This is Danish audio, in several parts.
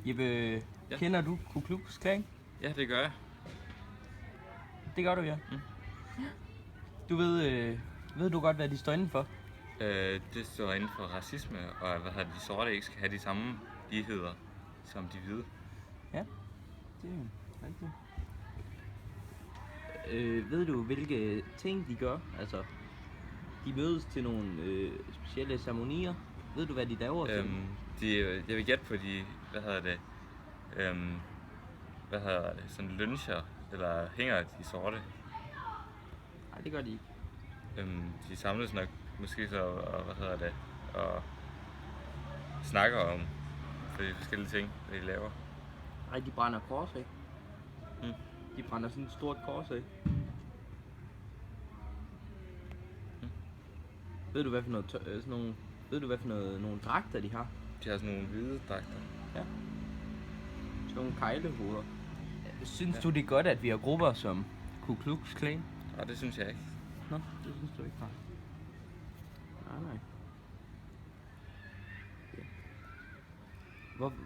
Jeppe, Ja. kender du Ku Klux Klan? Ja, det gør jeg. Det gør du, ja. Mm. Du ved du godt, hvad de står inden for? Det står inden for racisme, og de sorte ikke skal have de samme ligheder som de hvide. Ja, det er jo rigtigt. Ved du, hvilke ting de gør? Altså, de mødes til nogle specielle ceremonier. Ved du, hvad de laver til? Jeg vil gætte på de, sådan lunscher, eller hænger de sorte. Nej, det gør de ikke. De samles nok måske så, og snakker om for de forskellige ting, de laver. Nej, de brænder kors af. Mm. De brænder sådan et stort kors af. Ved du, hvad for noget, nogle dragter de har? De har sådan nogle hvide dragter. Ja. Sådan nogle kejlehoveder. Synes du, det er godt, at vi har grupper som Ku Klux Klan? Nej, det synes jeg ikke. Nå, det synes du ikke, nej. Nej. Ja.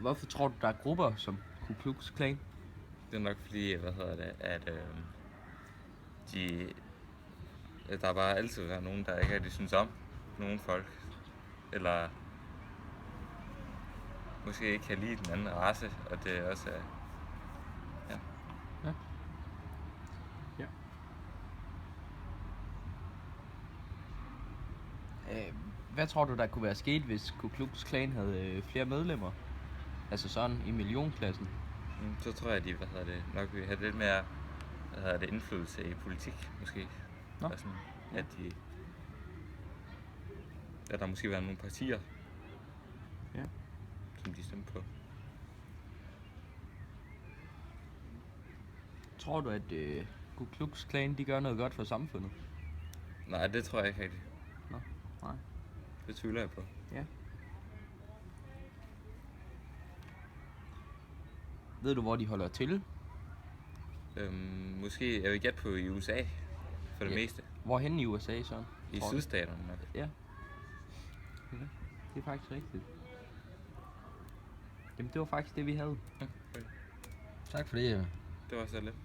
Hvorfor tror du, der er grupper som Ku Klux Klan? Det er nok fordi, der bare altid være nogen, der ikke rigtig synes om nogen folk. Eller måske ikke kan lide den anden race, og det også er... Ja. Hvad tror du, der kunne være sket, hvis Ku Klux Klan havde flere medlemmer? Altså sådan i millionklassen. Så tror jeg, at de nok vil have lidt mere indflydelse i politik, måske. Nå. Sådan, at der måske være nogle partier, Ja. som de stemmer på. Tror du, at Ku Klux Klan de gør noget godt for samfundet? Nej, det tror jeg ikke rigtigt. Nå, nej. Det tvivler jeg på. Ja. Ved du, hvor de holder til? Måske, jeg vil gætte på i USA, for det meste. Hvorhen i USA så? I sydstaterne nok. Ja. Det er faktisk rigtigt. Jamen, det var faktisk det, vi havde. Okay. Tak for det, Jeppe. Det var så lidt.